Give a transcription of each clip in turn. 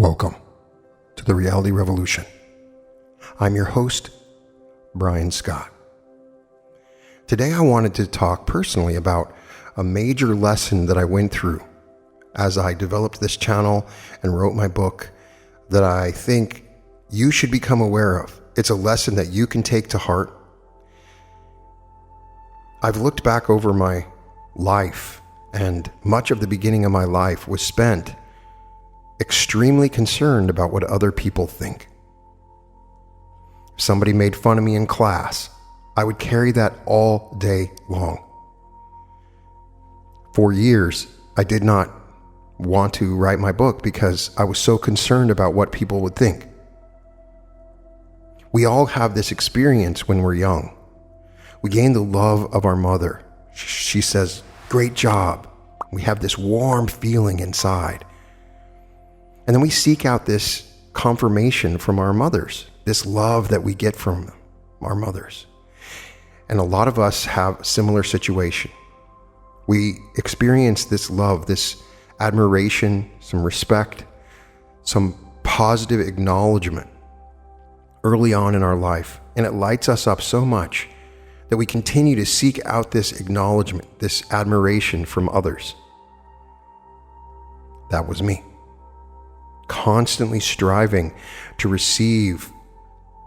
Welcome to the Reality Revolution. I'm your host, Brian Scott. Today I wanted to talk personally about a major lesson that I went through as I developed this channel and wrote my book that I think you should become aware of. It's a lesson that you can take to heart. I've looked back over my life, and much of the beginning of my life was spent extremely concerned about what other people think. If somebody made fun of me in class, I would carry that all day long. For years, I did not want to write my book because I was so concerned about what people would think. We all have this experience when we're young. We gain the love of our mother. She says, "Great job." We have this warm feeling inside. And then we seek out this confirmation from our mothers, this love that we get from our mothers. And a lot of us have a similar situation. We experience this love, this admiration, some respect, some positive acknowledgement early on in our life. And it lights us up so much that we continue to seek out this acknowledgement, this admiration from others. That was me. Constantly striving to receive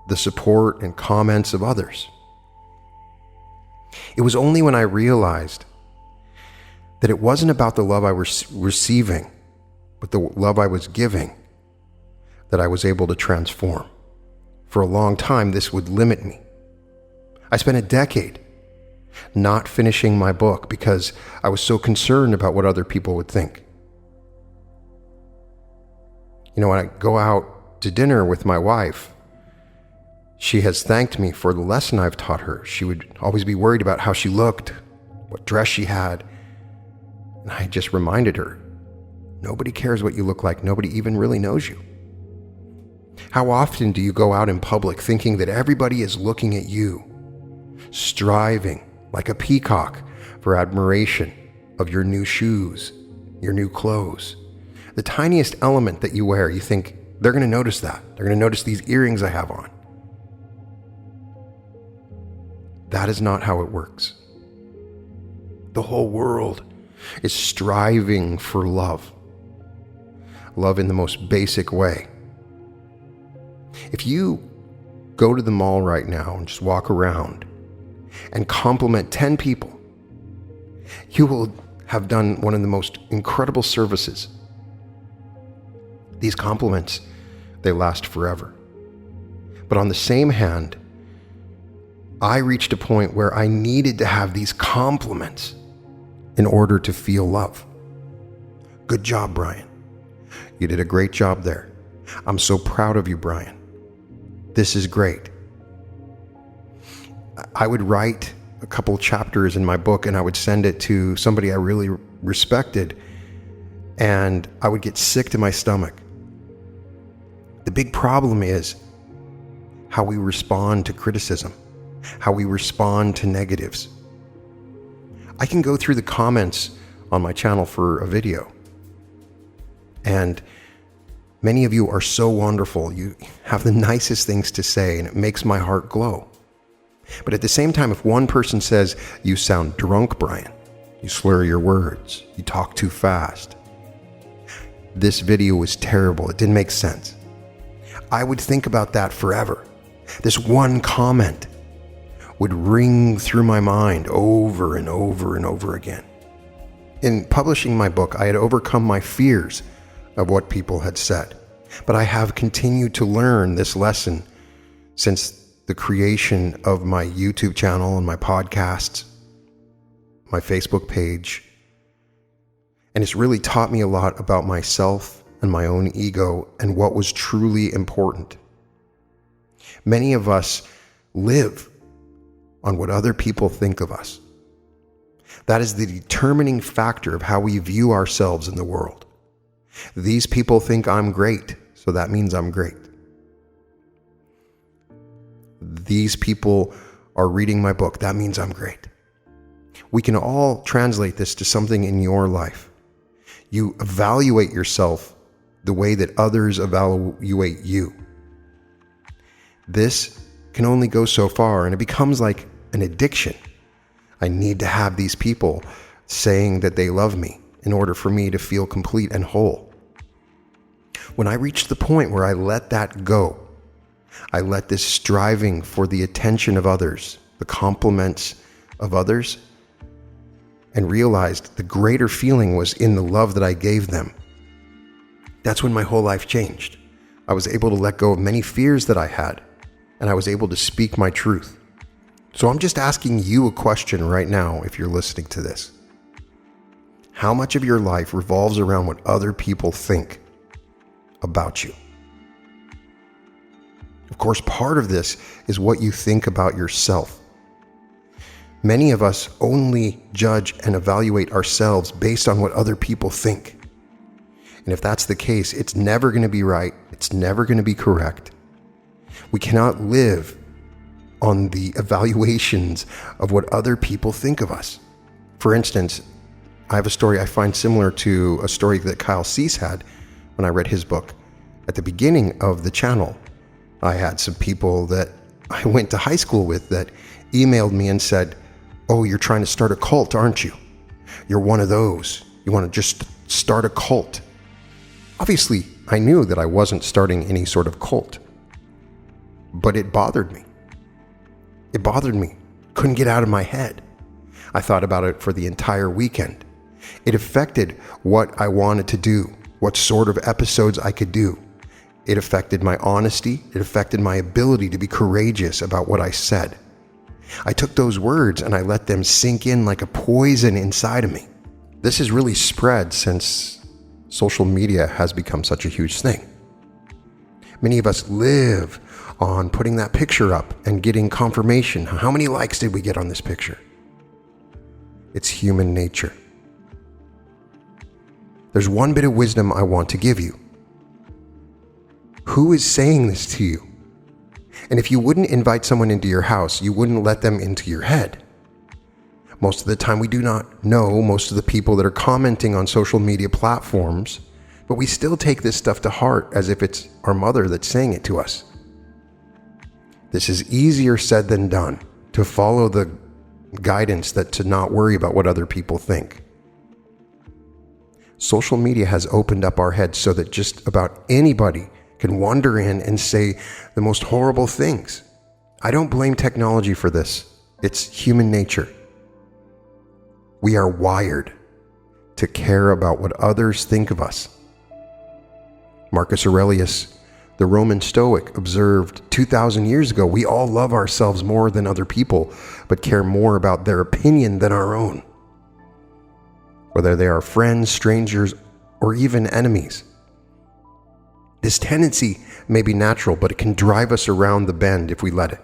the support and comments of others. It was only when I realized that it wasn't about the love I was receiving, but the love I was giving, that I was able to transform. For a long time, this would limit me. I spent a decade not finishing my book because I was so concerned about what other people would think. You know, when I go out to dinner with my wife, she has thanked me for the lesson I've taught her. She would always be worried about how she looked, what dress she had. And I just reminded her, nobody cares what you look like. Nobody even really knows you. How often do you go out in public thinking that everybody is looking at you, striving like a peacock for admiration of your new shoes, your new clothes? The tiniest element that you wear, you think, they're going to notice that. They're going to notice these earrings I have on. That is not how it works. The whole world is striving for love. Love in the most basic way. If you go to the mall right now and just walk around and compliment 10 people, you will have done one of the most incredible services. These compliments, they last forever. But on the same hand, I reached a point where I needed to have these compliments in order to feel love. Good job, Brian. You did a great job there. I'm so proud of you, Brian. This is great. I would write a couple chapters in my book and I would send it to somebody I really respected, and I would get sick to my stomach. The big problem is how we respond to criticism, how we respond to negatives. I can go through the comments on my channel for a video, and many of you are so wonderful. You have the nicest things to say, and it makes my heart glow. But at the same time, if one person says, "You sound drunk, Brian. You slur your words. You talk too fast. This video was terrible. It didn't make sense." I would think about that forever. This one comment would ring through my mind over and over and over again. In publishing my book, I had overcome my fears of what people had said, but I have continued to learn this lesson since the creation of my YouTube channel and my podcasts, my Facebook page, and it's really taught me a lot about myself and my own ego and what was truly important. Many of us live on what other people think of us. That is the determining factor of how we view ourselves in the world. These people think I'm great, so that means I'm great. These people are reading my book, that means I'm great. We can all translate this to something in your life. You evaluate yourself the way that others evaluate you. This can only go so far, and it becomes like an addiction. I need to have these people saying that they love me in order for me to feel complete and whole. When I reached the point where I let that go, I let this striving for the attention of others, the compliments of others, and realized the greater feeling was in the love that I gave them. That's when my whole life changed. I was able to let go of many fears that I had, and I was able to speak my truth. So I'm just asking you a question right now if you're listening to this. How much of your life revolves around what other people think about you? Of course, part of this is what you think about yourself. Many of us only judge and evaluate ourselves based on what other people think. And if that's the case, it's never going to be right. It's never going to be correct. We cannot live on the evaluations of what other people think of us. For instance, I have a story I find similar to a story that Kyle Cease had when I read his book. At the beginning of the channel, I had some people that I went to high school with that emailed me and said, "Oh, you're trying to start a cult, aren't you? You're one of those. You want to just start a cult." Obviously, I knew that I wasn't starting any sort of cult, but it bothered me. It bothered me. Couldn't get out of my head. I thought about it for the entire weekend. It affected what I wanted to do, what sort of episodes I could do. It affected my honesty. It affected my ability to be courageous about what I said. I took those words and I let them sink in like a poison inside of me. This has really spread since social media has become such a huge thing. Many of us live on putting that picture up and getting confirmation. How many likes did we get on this picture? It's human nature. There's one bit of wisdom I want to give you. Who is saying this to you? And if you wouldn't invite someone into your house, you wouldn't let them into your head. Most of the time, we do not know most of the people that are commenting on social media platforms, but we still take this stuff to heart as if it's our mother that's saying it to us. This is easier said than done, to follow the guidance that to not worry about what other people think. Social media has opened up our heads so that just about anybody can wander in and say the most horrible things. I don't blame technology for this. It's human nature. We are wired to care about what others think of us. Marcus Aurelius, the Roman Stoic, observed 2,000 years ago, we all love ourselves more than other people, but care more about their opinion than our own. Whether they are friends, strangers, or even enemies. This tendency may be natural, but it can drive us around the bend if we let it.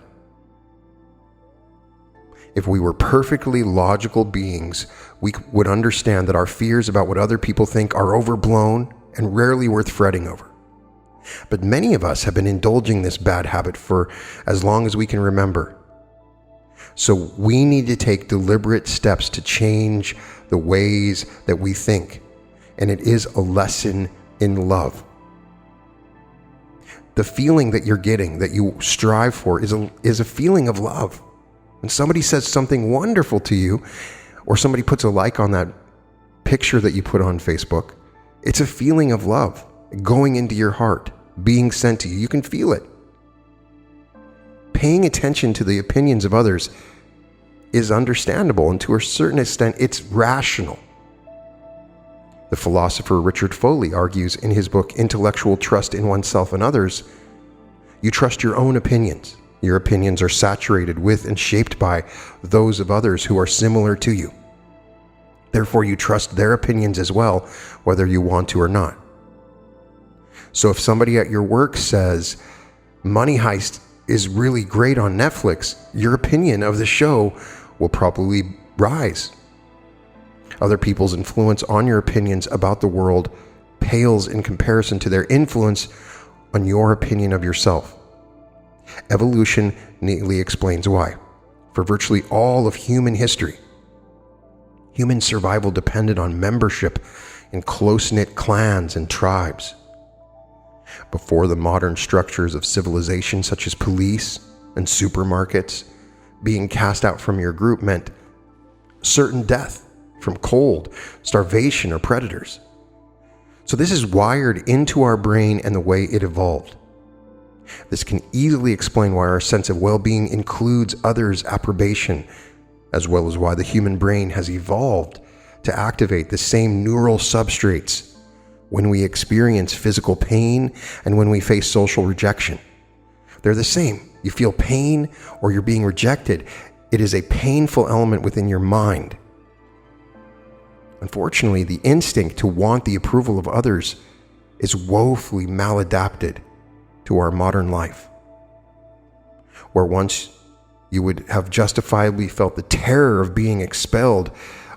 If we were perfectly logical beings, we would understand that our fears about what other people think are overblown and rarely worth fretting over. But many of us have been indulging this bad habit for as long as we can remember. So we need to take deliberate steps to change the ways that we think. And it is a lesson in love. The feeling that you're getting, that you strive for, is a feeling of love. When somebody says something wonderful to you, or somebody puts a like on that picture that you put on Facebook, it's a feeling of love going into your heart, being sent to you. You can feel it. Paying attention to the opinions of others is understandable, and to a certain extent, it's rational. The philosopher Richard Foley argues in his book, Intellectual Trust in Oneself and Others, you trust your own opinions. Your opinions are saturated with and shaped by those of others who are similar to you. Therefore, you trust their opinions as well, whether you want to or not. So if somebody at your work says, Money Heist is really great on Netflix, your opinion of the show will probably rise. Other people's influence on your opinions about the world pales in comparison to their influence on your opinion of yourself. Evolution neatly explains why. For virtually all of human history, human survival depended on membership in close-knit clans and tribes. Before the modern structures of civilization such as police and supermarkets, being cast out from your group meant certain death from cold, starvation, or predators. So this is wired into our brain and the way it evolved. This can easily explain why our sense of well-being includes others' approbation, as well as why the human brain has evolved to activate the same neural substrates when we experience physical pain and when we face social rejection. They're the same. You feel pain or you're being rejected. It is a painful element within your mind. Unfortunately, the instinct to want the approval of others is woefully maladapted to our modern life. Where once you would have justifiably felt the terror of being expelled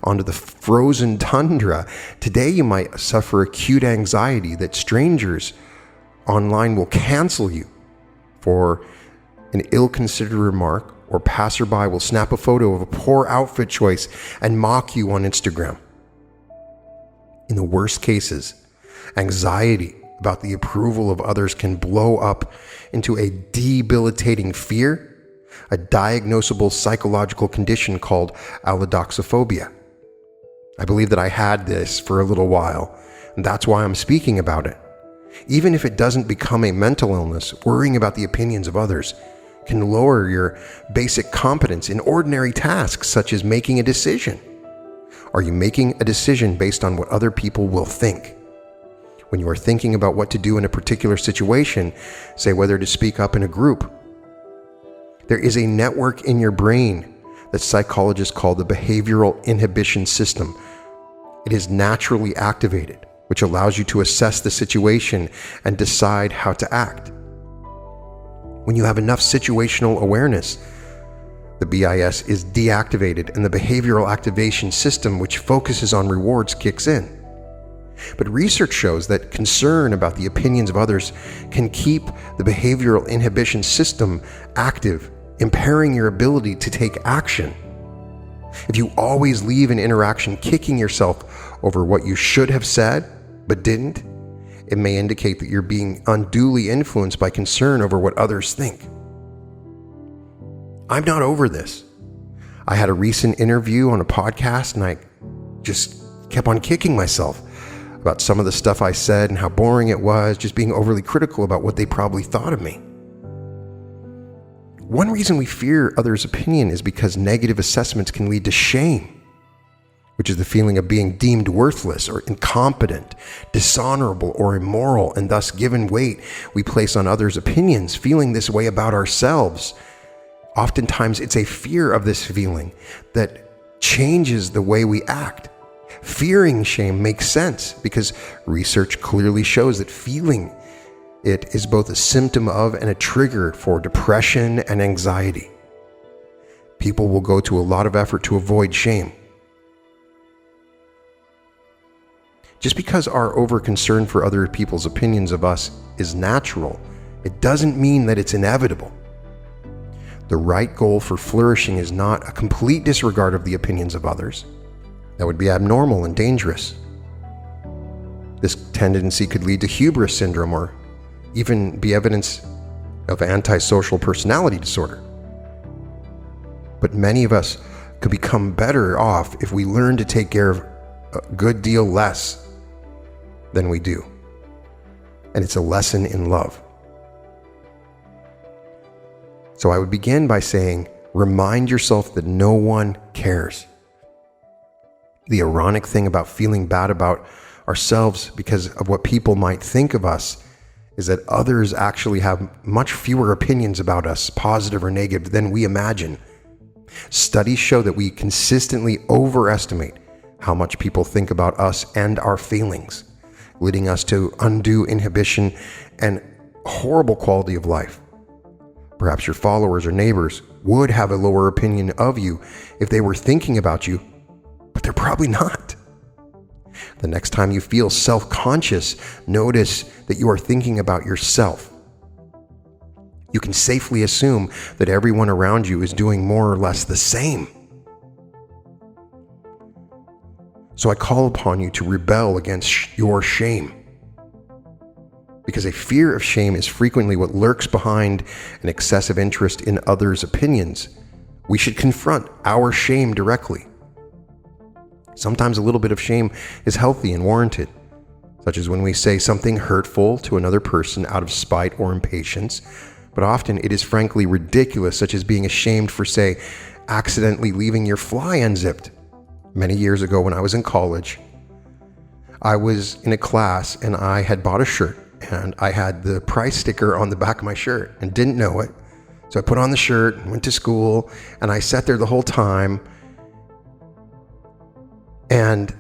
onto the frozen tundra, today you might suffer acute anxiety that strangers online will cancel you for an ill-considered remark, or passerby will snap a photo of a poor outfit choice and mock you on Instagram. In the worst cases, anxiety about the approval of others can blow up into a debilitating fear, a diagnosable psychological condition called allodoxophobia. I believe that I had this for a little while, and that's why I'm speaking about it. Even if it doesn't become a mental illness, worrying about the opinions of others can lower your basic competence in ordinary tasks such as making a decision. Are you making a decision based on what other people will think? When you are thinking about what to do in a particular situation, say whether to speak up in a group, there is a network in your brain that psychologists call the behavioral inhibition system. It is naturally activated, which allows you to assess the situation and decide how to act. When you have enough situational awareness, the BIS is deactivated and the behavioral activation system, which focuses on rewards, kicks in. But research shows that concern about the opinions of others can keep the behavioral inhibition system active, impairing your ability to take action. If you always leave an interaction kicking yourself over what you should have said but didn't, it may indicate that you're being unduly influenced by concern over what others think. I'm not over this. I had a recent interview on a podcast and I just kept on kicking myself about some of the stuff I said and how boring it was, just being overly critical about what they probably thought of me. One reason we fear others' opinion is because negative assessments can lead to shame, which is the feeling of being deemed worthless or incompetent, dishonorable or immoral, and thus given weight we place on others' opinions, feeling this way about ourselves. Oftentimes it's a fear of this feeling that changes the way we act. Fearing shame makes sense because research clearly shows that feeling it is both a symptom of and a trigger for depression and anxiety. People will go to a lot of effort to avoid shame. Just because our over-concern for other people's opinions of us is natural, it doesn't mean that it's inevitable. The right goal for flourishing is not a complete disregard of the opinions of others. That would be abnormal and dangerous. This tendency could lead to hubris syndrome or even be evidence of antisocial personality disorder. But many of us could become better off if we learn to take care of a good deal less than we do. And it's a lesson in love. So I would begin by saying, remind yourself that no one cares. The ironic thing about feeling bad about ourselves because of what people might think of us is that others actually have much fewer opinions about us, positive or negative, than we imagine. Studies show that we consistently overestimate how much people think about us and our feelings, leading us to undue inhibition and horrible quality of life. Perhaps your followers or neighbors would have a lower opinion of you if they were thinking about you, but they're probably not. The next time you feel self-conscious, notice that you are thinking about yourself. You can safely assume that everyone around you is doing more or less the same. So I call upon you to rebel against your shame. because a fear of shame is frequently what lurks behind an excessive interest in others' opinions. We should confront our shame directly. Sometimes a little bit of shame is healthy and warranted, such as when we say something hurtful to another person out of spite or impatience, but often it is frankly ridiculous, such as being ashamed for, say, accidentally leaving your fly unzipped. Many years ago when I was in college, I was in a class and I had bought a shirt and I had the price sticker on the back of my shirt and didn't know it. So I put on the shirt and went to school and I sat there the whole time, and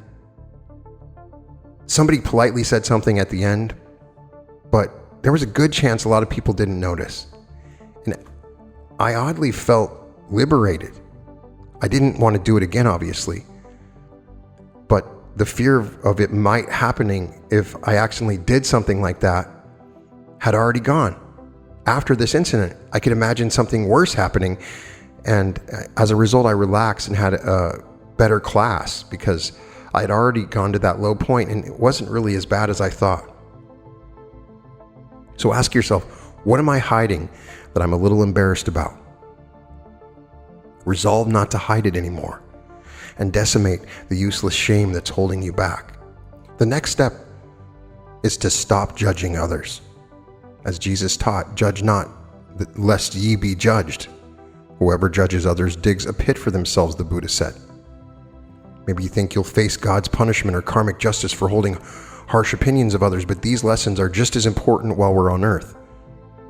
somebody politely said something at the end, but there was a good chance a lot of people didn't notice. And I oddly felt liberated. I didn't want to do it again, obviously, but the fear of it might happening if I accidentally did something like that had already gone. After this incident, I could imagine something worse happening, and as a result, I relaxed and had a better class because I had already gone to that low point and it wasn't really as bad as I thought. So ask yourself, what am I hiding that I'm a little embarrassed about? Resolve not to hide it anymore and decimate the useless shame that's holding you back. The next step is to stop judging others. As Jesus taught, judge not, lest ye be judged. Whoever judges others digs a pit for themselves, the Buddha said. Maybe you think you'll face God's punishment or karmic justice for holding harsh opinions of others, but these lessons are just as important while we're on earth.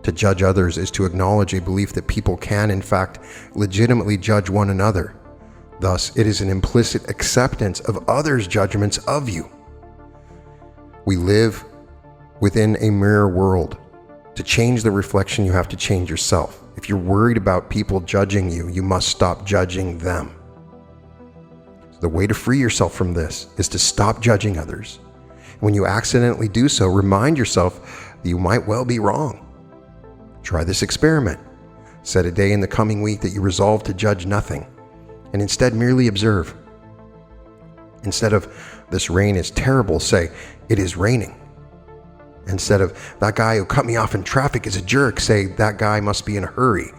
To judge others is to acknowledge a belief that people can, in fact, legitimately judge one another. Thus, it is an implicit acceptance of others' judgments of you. We live within a mirror world. To change the reflection, you have to change yourself. If you're worried about people judging you, you must stop judging them. The way to free yourself from this is to stop judging others. When you accidentally do so, remind yourself that you might well be wrong. Try this experiment. Set a day in the coming week that you resolve to judge nothing, and instead merely observe. Instead of, "This rain is terrible," say, "It is raining." Instead of, "That guy who cut me off in traffic is a jerk," say, "That guy must be in a hurry."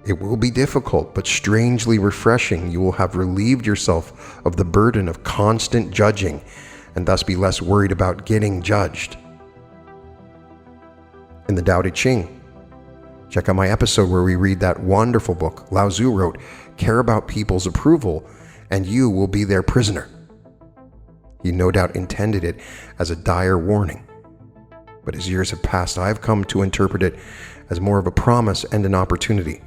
It will be difficult, but strangely refreshing. You will have relieved yourself of the burden of constant judging and thus be less worried about getting judged. In the Tao Te Ching, check out my episode where we read that wonderful book. Lao Tzu wrote, "Care about people's approval and you will be their prisoner." He no doubt intended it as a dire warning. But as years have passed, I've come to interpret it as more of a promise and an opportunity.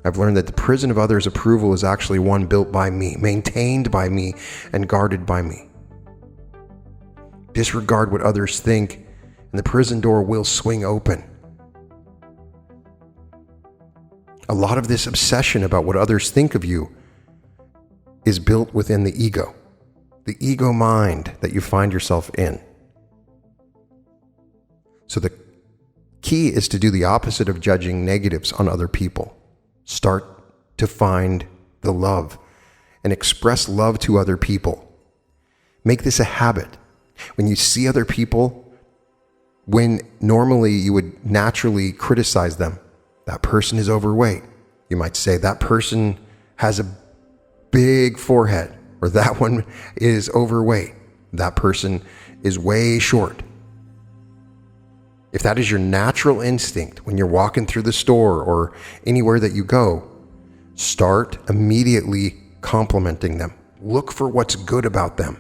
I've learned that the prison of others' approval is actually one built by me, maintained by me, and guarded by me. Disregard what others think, and the prison door will swing open. A lot of this obsession about what others think of you is built within the ego mind that you find yourself in. So the key is to do the opposite of judging negatives on other people. Start to find the love and express love to other people. Make this a habit. When you see other people, when normally you would naturally criticize them, that person is overweight. You might say that person has a big forehead, or that one is overweight. That person is way short. If that is your natural instinct when you're walking through the store or anywhere that you go, start immediately complimenting them. Look for what's good about them.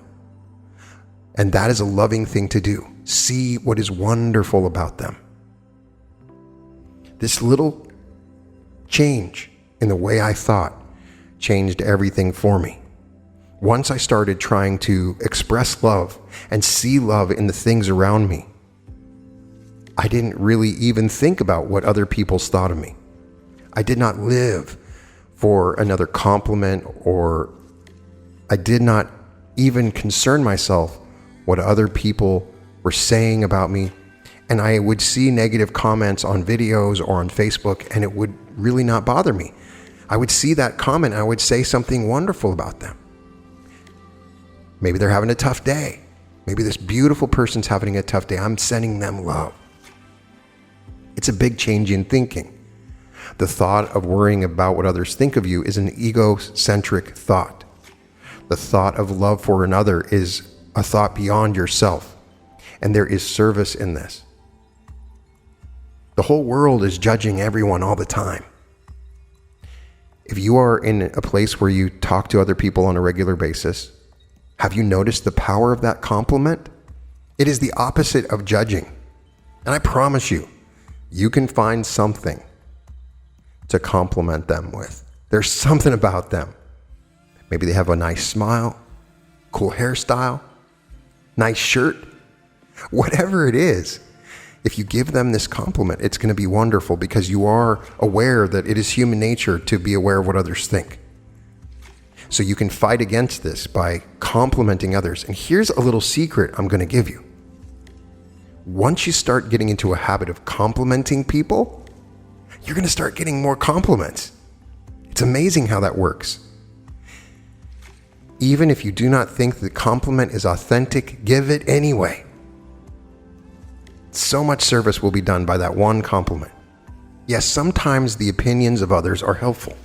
And that is a loving thing to do. See what is wonderful about them. This little change in the way I thought changed everything for me. Once I started trying to express love and see love in the things around me, I didn't really even think about what other people's thought of me. I did not live for another compliment, or I did not even concern myself what other people were saying about me. And I would see negative comments on videos or on Facebook, and it would really not bother me. I would see that comment and I would say something wonderful about them. Maybe they're having a tough day. Maybe this beautiful person's having a tough day. I'm sending them love. It's a big change in thinking. The thought of worrying about what others think of you is an egocentric thought. The thought of love for another is a thought beyond yourself, and there is service in this. The whole world is judging everyone all the time. If you are in a place where you talk to other people on a regular basis, have you noticed the power of that compliment? It is the opposite of judging. And I promise you, you can find something to compliment them with. There's something about them. Maybe they have a nice smile, cool hairstyle, nice shirt, whatever it is. If you give them this compliment, it's going to be wonderful because you are aware that it is human nature to be aware of what others think. So you can fight against this by complimenting others. And here's a little secret I'm going to give you. Once you start getting into a habit of complimenting people, you're going to start getting more compliments. It's amazing how that works. Even if you do not think the compliment is authentic, give it anyway. So much service will be done by that one compliment. Yes, sometimes the opinions of others are helpful.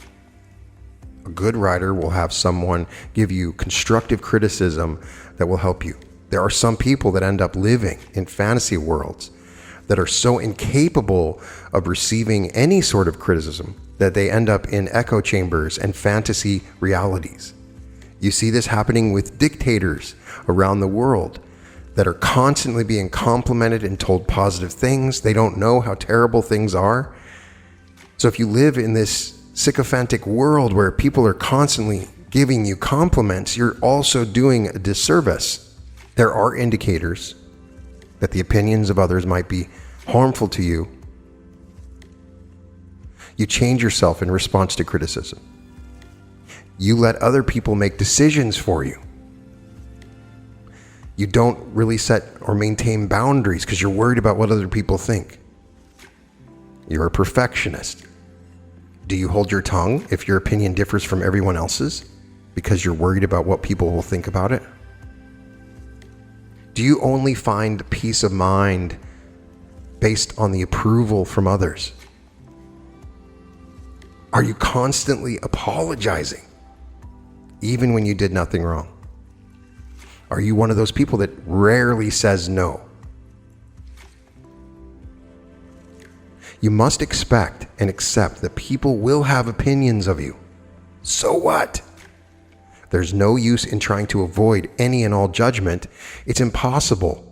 A good writer will have someone give you constructive criticism that will help you. There are some people that end up living in fantasy worlds that are so incapable of receiving any sort of criticism that they end up in echo chambers and fantasy realities. You see this happening with dictators around the world that are constantly being complimented and told positive things. They don't know how terrible things are. So if you live in this sycophantic world where people are constantly giving you compliments, you're also doing a disservice. There are indicators that the opinions of others might be harmful to you. You change yourself in response to criticism. You let other people make decisions for you. You don't really set or maintain boundaries because you're worried about what other people think. You're a perfectionist. Do you hold your tongue if your opinion differs from everyone else's because you're worried about what people will think about it? Do you only find peace of mind based on the approval from others? Are you constantly apologizing even when you did nothing wrong? Are you one of those people that rarely says no? You must expect and accept that people will have opinions of you. So what? There's no use in trying to avoid any and all judgment. It's impossible.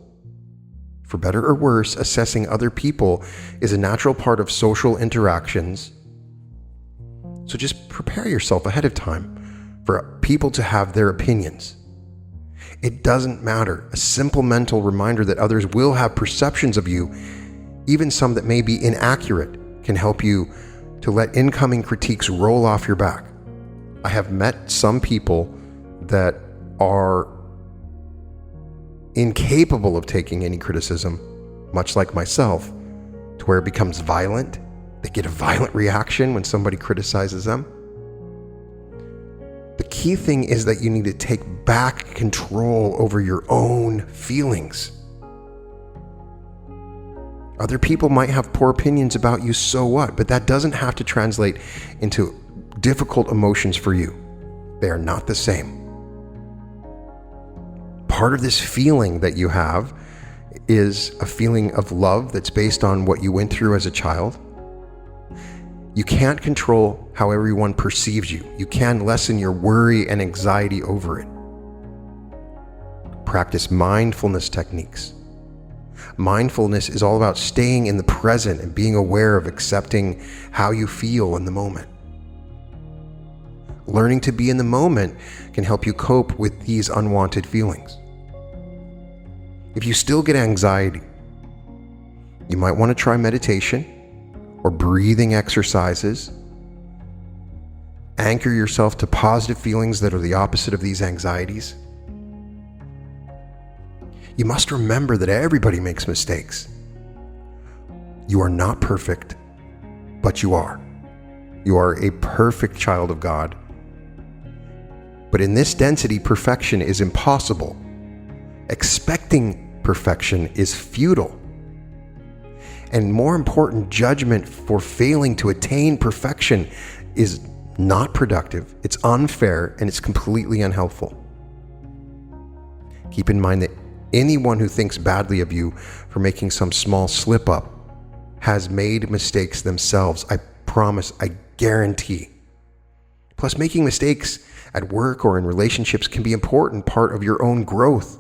For better or worse, assessing other people is a natural part of social interactions. So just prepare yourself ahead of time for people to have their opinions. It doesn't matter. A simple mental reminder that others will have perceptions of you, even some that may be inaccurate, can help you to let incoming critiques roll off your back. I have met some people that are incapable of taking any criticism, much like myself, to where it becomes violent. They get a violent reaction when somebody criticizes them. The key thing is that you need to take back control over your own feelings. Other people might have poor opinions about you, so what? But that doesn't have to translate into difficult emotions for you. They are not the same. Part of this feeling that you have is a feeling of love that's based on what you went through as a child. You can't control how everyone perceives you. You can lessen your worry and anxiety over it. Practice mindfulness techniques. Mindfulness is all about staying in the present and being aware of accepting how you feel in the moment. Learning to be in the moment can help you cope with these unwanted feelings. If you still get anxiety, you might want to try meditation or breathing exercises. Anchor yourself to positive feelings that are the opposite of these anxieties. You must remember that everybody makes mistakes. You are not perfect, but you are. You are a perfect child of God. But in this density, perfection is impossible. Expecting perfection is futile. And more important, judgment for failing to attain perfection is not productive, it's unfair, and it's completely unhelpful. Keep in mind that anyone who thinks badly of you for making some small slip up has made mistakes themselves. I promise, I guarantee. Plus, making mistakes at work or in relationships can be an important part of your own growth.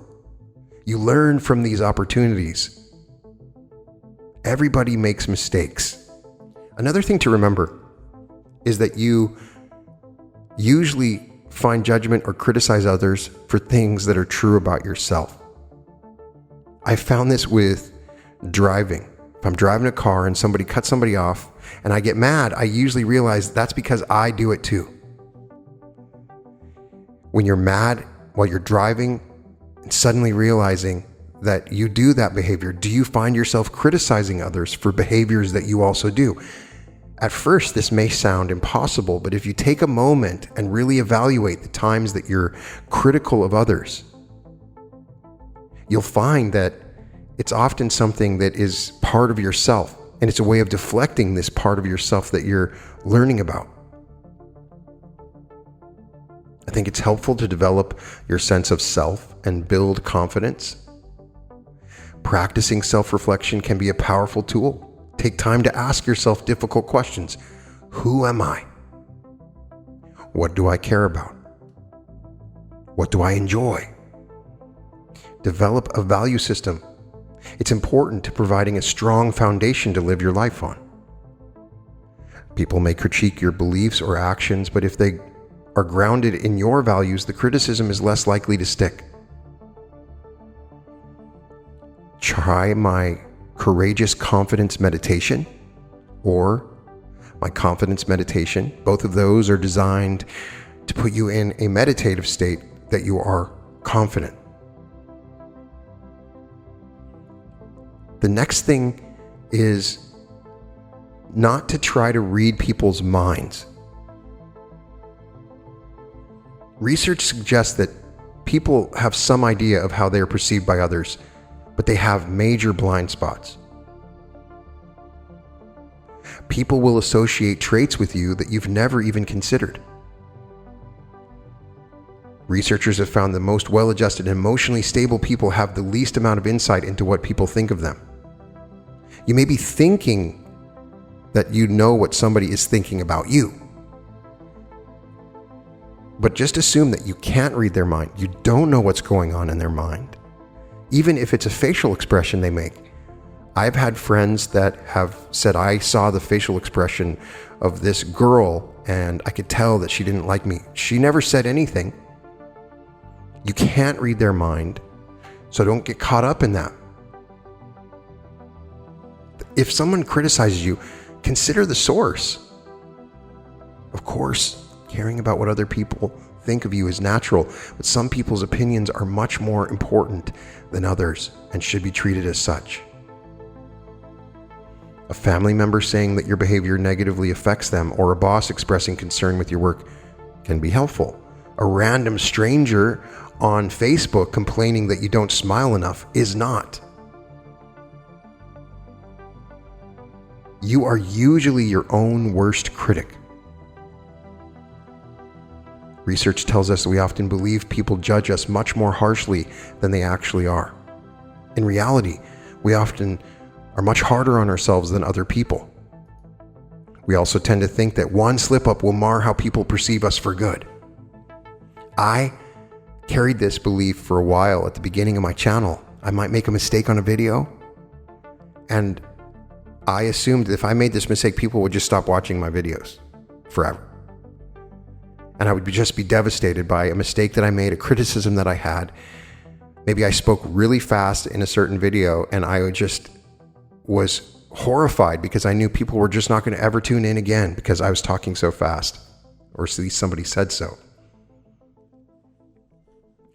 You learn from these opportunities. Everybody makes mistakes. Another thing to remember is that you usually find judgment or criticize others for things that are true about yourself. I found this with driving. If I'm driving a car and somebody cuts somebody off and I get mad, I usually realize that's because I do it too. When you're mad while you're driving and suddenly realizing that you do that behavior, do you find yourself criticizing others for behaviors that you also do? At first, this may sound impossible, but if you take a moment and really evaluate the times that you're critical of others, you'll find that it's often something that is part of yourself, and it's a way of deflecting this part of yourself that you're learning about. I think it's helpful to develop your sense of self and build confidence. Practicing self-reflection can be a powerful tool. Take time to ask yourself difficult questions. Who am I? What do I care about? What do I enjoy? Develop a value system. It's important to providing a strong foundation to live your life on. People may critique your beliefs or actions, but if they are grounded in your values, the criticism is less likely to stick. Try my courageous confidence meditation or my confidence meditation. Both of those are designed to put you in a meditative state that you are confident. The next thing is not to try to read people's minds. Research suggests that people have some idea of how they are perceived by others, but they have major blind spots. People will associate traits with you that you've never even considered. Researchers have found the most well-adjusted and emotionally stable people have the least amount of insight into what people think of them. You may be thinking that you know what somebody is thinking about you, but just assume that you can't read their mind. You don't know what's going on in their mind, even if it's a facial expression they make. I've had friends that have said, I saw the facial expression of this girl and I could tell that she didn't like me. She never said anything. You can't read their mind, so don't get caught up in that. If someone criticizes you, consider the source. Of course, caring about what other people think of you is natural, but some people's opinions are much more important than others and should be treated as such. A family member saying that your behavior negatively affects them, or a boss expressing concern with your work, can be helpful. A random stranger on Facebook complaining that you don't smile enough is not. You are usually your own worst critic. Research tells us we often believe people judge us much more harshly than they actually are. In reality, we often are much harder on ourselves than other people. We also tend to think that one slip-up will mar how people perceive us for good. I carried this belief for a while at the beginning of my channel. I might make a mistake on a video, and I assumed that if I made this mistake, people would just stop watching my videos forever. And I would just be devastated by a mistake that I made, a criticism that I had. Maybe I spoke really fast in a certain video and I just was horrified because I knew people were just not going to ever tune in again because I was talking so fast, or at least somebody said so.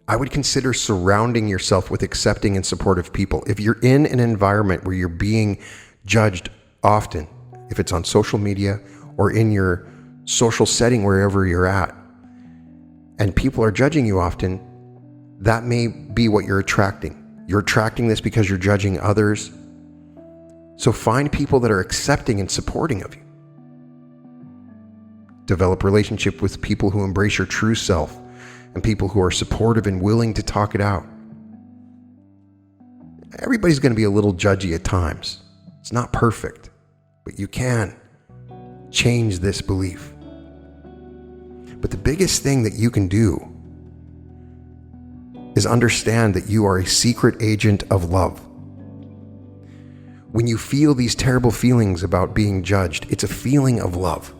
I would consider surrounding yourself with accepting and supportive people. If you're in an environment where you're being judged often, if it's on social media or in your social setting, wherever you're at, and people are judging you often, that may be what you're attracting. You're attracting this because you're judging others. So find people that are accepting and supporting of you. Develop relationship with people who embrace your true self and people who are supportive and willing to talk it out. Everybody's going to be a little judgy at times. It's not perfect, but you can change this belief. But the biggest thing that you can do is understand that you are a secret agent of love. When you feel these terrible feelings about being judged, it's a feeling of love.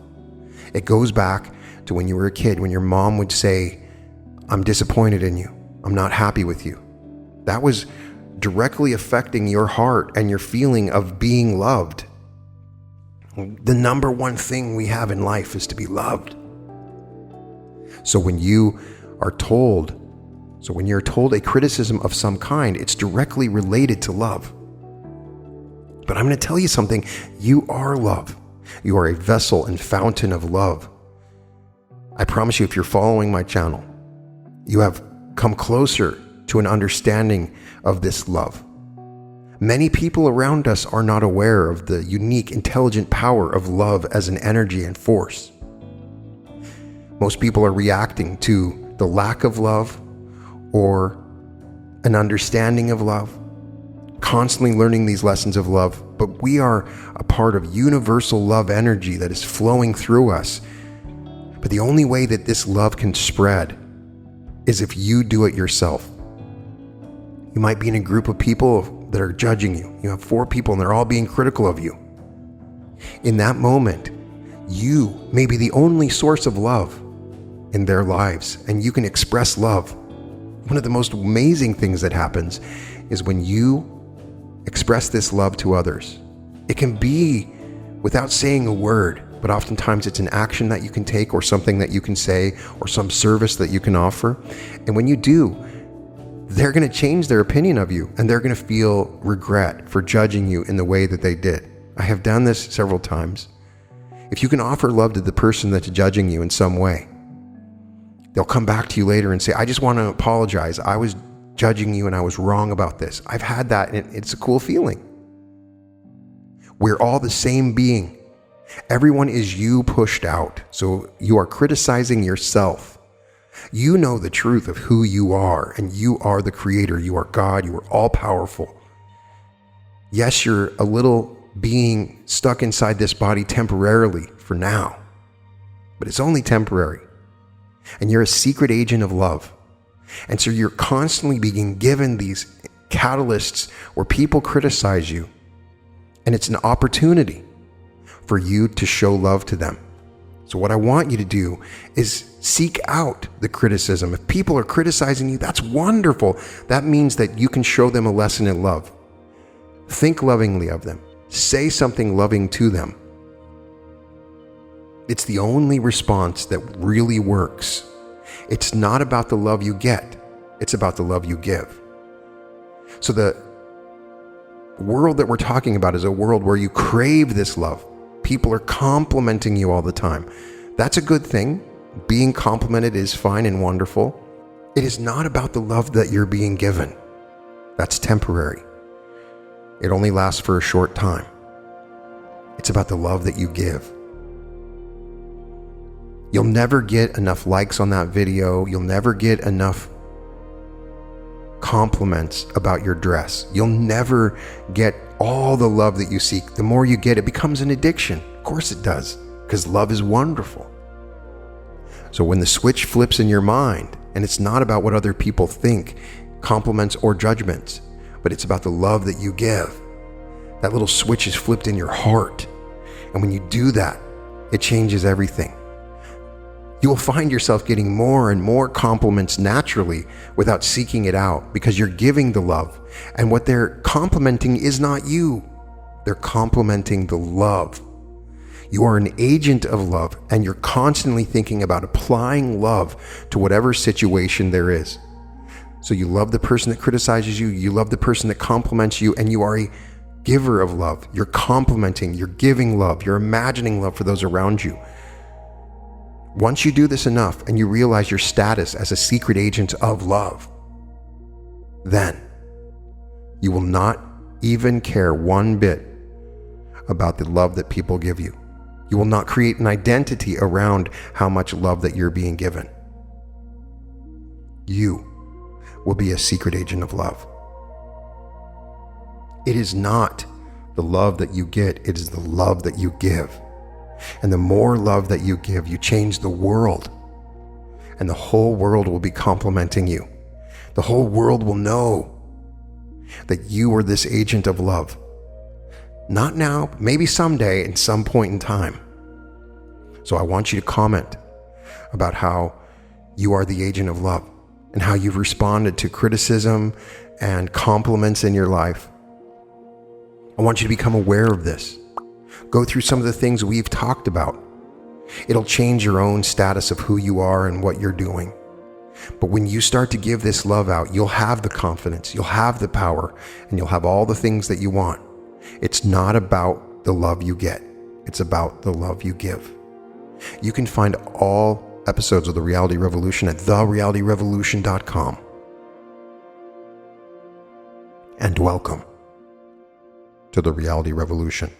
It goes back to when you were a kid, when your mom would say, "I'm disappointed in you. I'm not happy with you." That was directly affecting your heart and your feeling of being loved. The number one thing we have in life is to be loved. So when you're told a criticism of some kind, it's directly related to love. But I'm going to tell you something. You are love. You are a vessel and fountain of love. I promise you, if you're following my channel, you have come closer to an understanding of this love. Many people around us are not aware of the unique, intelligent power of love as an energy and force. Most people are reacting to the lack of love or an understanding of love, constantly learning these lessons of love, but we are a part of universal love energy that is flowing through us. But the only way that this love can spread is if you do it yourself. You might be in a group of people that are judging you. You have 4 people and they're all being critical of you. In that moment, you may be the only source of love in their lives, and you can express love. One of the most amazing things that happens is when you express this love to others. It can be without saying a word, but oftentimes it's an action that you can take or something that you can say or some service that you can offer. And when you do, they're going to change their opinion of you and they're going to feel regret for judging you in the way that they did. I have done this several times. If you can offer love to the person that's judging you in some way, they'll come back to you later and say, "I just want to apologize. I was judging you and I was wrong about this." I've had that, and it's a cool feeling. We're all the same being. Everyone is you pushed out. So you are criticizing yourself. You know the truth of who you are, and you are the creator. You are God. You are all powerful. Yes, you're a little being stuck inside this body temporarily for now, but it's only temporary. And you're a secret agent of love. And so you're constantly being given these catalysts where people criticize you. And it's an opportunity for you to show love to them. So what I want you to do is seek out the criticism. If people are criticizing you, that's wonderful. That means that you can show them a lesson in love. Think lovingly of them. Say something loving to them. It's the only response that really works. It's not about the love you get. It's about the love you give. So the world that we're talking about is a world where you crave this love. People are complimenting you all the time. That's a good thing. Being complimented is fine and wonderful. It is not about the love that you're being given. That's temporary. It only lasts for a short time. It's about the love that you give. You'll never get enough likes on that video. You'll never get enough compliments about your dress. You'll never get all the love that you seek. The more you get, it becomes an addiction. Of course it does, because love is wonderful. So when the switch flips in your mind, and it's not about what other people think, compliments or judgments, but it's about the love that you give, that little switch is flipped in your heart. And when you do that, it changes everything. You will find yourself getting more and more compliments naturally without seeking it out, because you're giving the love. And what they're complimenting is not you. They're complimenting the love. You are an agent of love, and you're constantly thinking about applying love to whatever situation there is. So you love the person that criticizes you, you love the person that compliments you, and you are a giver of love. You're complimenting, you're giving love, you're imagining love for those around you. Once you do this enough and you realize your status as a secret agent of love, then you will not even care one bit about the love that people give you. You will not create an identity around how much love that you're being given. You will be a secret agent of love. It is not the love that you get, it is the love that you give. And the more love that you give, you change the world. And the whole world will be complimenting you. The whole world will know that you are this agent of love. Not now, maybe someday, at some point in time. So I want you to comment about how you are the agent of love and how you've responded to criticism and compliments in your life. I want you to become aware of this. Go through some of the things we've talked about. It'll change your own status of who you are and what you're doing. But when you start to give this love out, you'll have the confidence, you'll have the power, and you'll have all the things that you want. It's not about the love you get. It's about the love you give. You can find all episodes of The Reality Revolution at therealityrevolution.com. And welcome to The Reality Revolution.